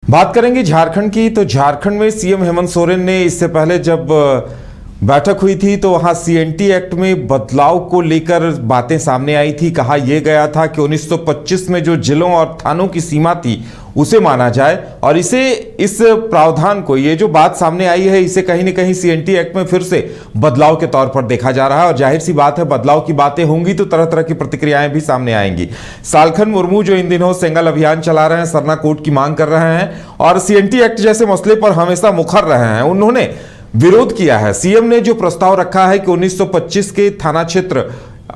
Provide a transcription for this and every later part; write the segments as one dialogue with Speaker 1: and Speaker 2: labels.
Speaker 1: बात करेंगे झारखंड की। तो झारखंड में सीएम हेमंत सोरेन ने इससे पहले जब बैठक हुई थी तो वहां सीएनटी एक्ट में बदलाव को लेकर बातें सामने आई थी। कहा यह गया था कि 1925 में जो जिलों और थानों की सीमा थी उसे माना जाए, और इस प्रावधान को, ये जो बात सामने आई है, इसे कहीं ना कहीं सीएनटी एक्ट में फिर से बदलाव के तौर पर देखा जा रहा है। और जाहिर सी बात है, बदलाव की बातें होंगी तो तरह तरह की प्रतिक्रियाएं भी सामने आएंगी। सालखन मुर्मू जो इन दिनों सेंगल अभियान चला रहे हैं, सरना कोर्ट की मांग कर रहे हैं और सीएनटी एक्ट जैसे मसले पर हमेशा मुखर रहे हैं, उन्होंने विरोध किया है। सीएम ने जो प्रस्ताव रखा है कि 1925 के थाना क्षेत्र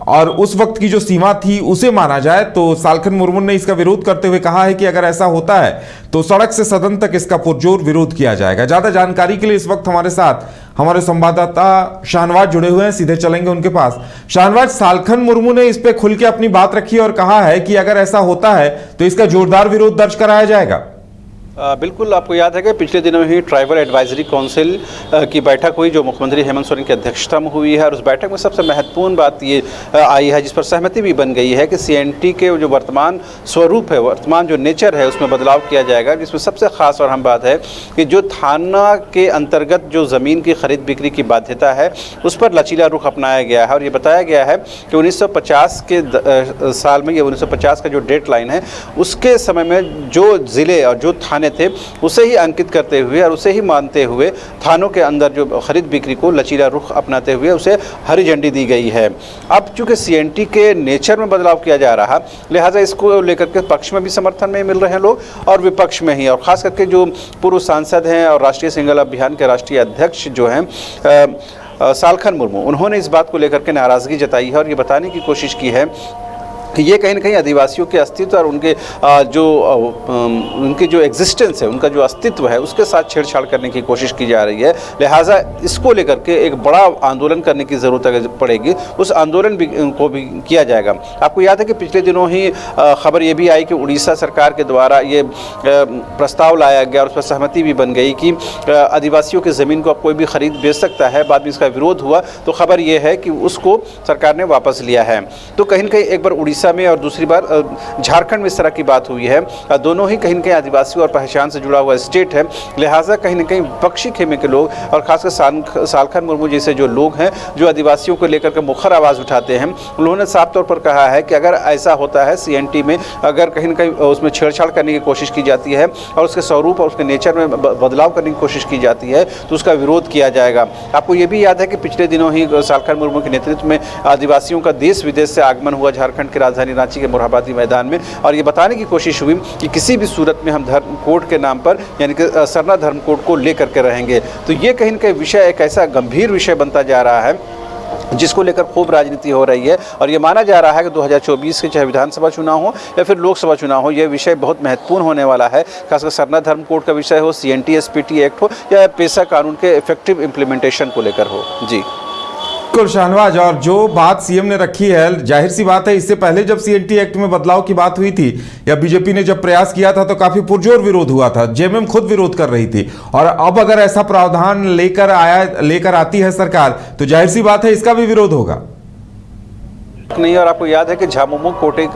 Speaker 1: और उस वक्त की जो सीमा थी उसे माना जाए, तो सालखन मुर्मू ने इसका विरोध करते हुए कहा है कि अगर ऐसा होता है तो सड़क से सदन तक इसका पुरजोर विरोध किया जाएगा। ज्यादा जानकारी के लिए इस वक्त हमारे साथ हमारे संवाददाता शाहनवाज जुड़े हुए हैं, सीधे चलेंगे उनके पास। शाहनवाज, सालखन मुर्मू ने इस पे खुल के अपनी बात रखी और कहा है कि अगर ऐसा होता है तो इसका जोरदार विरोध दर्ज कराया जाएगा।
Speaker 2: बिल्कुल, आपको याद है कि पिछले दिनों ही ट्राइबल एडवाइजरी काउंसिल की बैठक हुई जो मुख्यमंत्री हेमंत सोरेन की अध्यक्षता में हुई है, और उस बैठक में सबसे महत्वपूर्ण बात ये आई है, जिस पर सहमति भी बन गई है, कि सीएनटी के जो वर्तमान स्वरूप है, वर्तमान जो नेचर है, उसमें बदलाव किया जाएगा। जिसमें सबसे खास और अहम बात है कि जो थाना के अंतर्गत जो ज़मीन की खरीद बिक्री की बाध्यता है उस पर लचीला रुख अपनाया गया है। और ये बताया गया है कि 1950 के साल में, ये 1950 का जो डेट लाइन है, उसके समय में जो ज़िले और जो थाने थे उसे ही अंकित करते हुए और उसे ही मानते हुए थानों के अंदर जो खरीद बिक्री को लचीला रुख अपनाते हुए उसे हरी झंडी दी गई है। अब चूंकि सीएनटी के नेचर में बदलाव किया जा रहा, लिहाजा इसको लेकर के पक्ष में भी समर्थन में मिल रहे हैं लोग और विपक्ष में ही। और खास करके जो पूर्व सांसद हैं और राष्ट्रीय सिंगल अभियान के राष्ट्रीय अध्यक्ष जो हैं सालखन मुर्मू, उन्होंने इस बात को लेकर के नाराज़गी जताई है और ये बताने की कोशिश की है कि ये कहीं ना कहीं आदिवासियों के अस्तित्व और उनके जो एग्जिस्टेंस है, उनका जो अस्तित्व है, उसके साथ छेड़छाड़ करने की कोशिश की जा रही है। लिहाजा इसको लेकर के एक बड़ा आंदोलन करने की ज़रूरत पड़ेगी, उस आंदोलन को भी किया जाएगा। आपको याद है कि पिछले दिनों ही खबर ये भी आई कि उड़ीसा सरकार के द्वारा ये प्रस्ताव लाया गया और उस पर सहमति भी बन गई कि आदिवासियों की ज़मीन को अब कोई भी खरीद बेच सकता है। बाद में इसका विरोध हुआ तो खबर ये है कि उसको सरकार ने वापस लिया है। तो कहीं ना कहीं एक बार उड़ीसा में और दूसरी बार झारखंड में इस तरह की बात हुई है। दोनों ही कहीं न कहीं आदिवासी और पहचान से जुड़ा हुआ स्टेट है, लिहाजा कहीं न कहीं विपक्षी खेमे के लोग और खासकर सालखन मुर्मू जैसे जो लोग हैं जो आदिवासियों को लेकर के मुखर आवाज़ उठाते हैं, उन्होंने साफ तौर पर कहा है कि अगर ऐसा होता है सीएनटी में, अगर कहीं न कहीं उसमें छेड़छाड़ करने की कोशिश की जाती है और उसके स्वरूप और उसके नेचर में बदलाव करने की कोशिश की जाती है तो उसका विरोध किया जाएगा। आपको ये भी याद है कि पिछले दिनों ही सालखन मुर्मू के नेतृत्व में आदिवासियों का देश विदेश से आगमन हुआ झारखंड के राजधानी रांची के मोरहाबादी मैदान में, और ये बताने की कोशिश हुई कि किसी भी सूरत में हम धर्म कोड के नाम पर, यानी कि सरना धर्म कोड को लेकर के रहेंगे। तो ये कहीं न कहीं विषय एक ऐसा गंभीर विषय बनता जा रहा है जिसको लेकर खूब राजनीति हो रही है। और ये माना जा रहा है कि 2024 के चाहे विधानसभा चुनाव हो या फिर लोकसभा चुनाव हो, ये विषय बहुत महत्वपूर्ण होने वाला है। खासकर सरना धर्म कोड का विषय हो, सीएनटी एसपीटी एक्ट हो या पेशा कानून के इफेक्टिव इम्प्लीमेंटेशन को लेकर हो। जी
Speaker 1: बिल्कुल शाहनवाज, और जो बात सीएम ने रखी है, जाहिर सी बात है, इससे पहले जब सीएनटी एक्ट में बदलाव की बात हुई थी या बीजेपी ने जब प्रयास किया था तो काफी पुरजोर विरोध हुआ था, जेएमएम खुद विरोध कर रही थी। और अब अगर ऐसा प्रावधान लेकर आती है सरकार तो जाहिर सी बात है इसका भी विरोध होगा
Speaker 2: नहीं। और आपको याद है कि झामुमो कोटे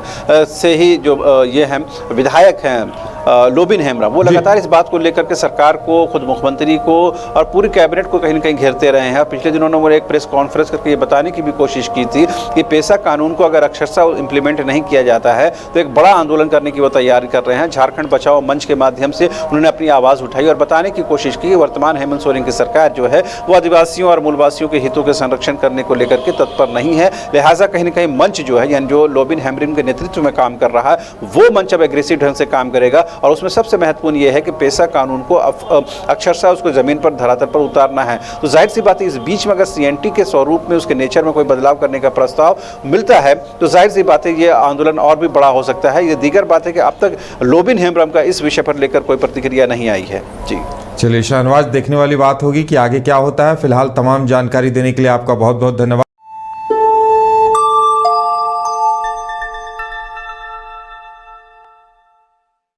Speaker 2: से ही जो ये हैं विधायक हैं लोबिन हेम्ब्रम, वो लगातार इस बात को लेकर के सरकार को, खुद मुख्यमंत्री को और पूरी कैबिनेट को कहीं न कहीं घेरते रहे हैं। पिछले दिनों उन्होंने एक प्रेस कॉन्फ्रेंस करके ये बताने की भी कोशिश की थी कि पेशा कानून को अगर अक्षरशः इम्प्लीमेंट नहीं किया जाता है तो एक बड़ा आंदोलन करने की वो तैयारी कर रहे हैं। झारखंड बचाओ मंच के माध्यम से उन्होंने अपनी आवाज़ उठाई और बताने की कोशिश की कि वर्तमान हेमंत सोरेन की सरकार जो है वो आदिवासियों और मूलवासियों के हितों के संरक्षण करने को लेकर के तत्पर नहीं है। लिहाजा कहीं न कहीं मंच जो है, यानी जो लोबिन हेम्ब्रम के नेतृत्व में काम कर रहा है, वो मंच अब एग्रेसिव ढंग से काम करेगा। और उसमें सबसे महत्वपूर्ण ये है कि पेशा कानून को अक्षरशः उसको ज़मीन पर, धरातल पर उतारना है। तो जाहिर सी बात है, इस बीच में अगर सीएनटी के स्वरूप में, उसके नेचर में कोई बदलाव करने का प्रस्ताव मिलता है तो जाहिर सी बात है ये आंदोलन और भी बड़ा हो सकता है। ये दीगर बात है कि अब तक लोबिन हेम्ब्रम का इस विषय पर लेकर कोई प्रतिक्रिया नहीं आई है। जी
Speaker 1: चलिए शाहनवाज, देखने वाली बात होगी कि आगे क्या होता है। फिलहाल तमाम जानकारी देने के लिए आपका बहुत बहुत धन्यवाद।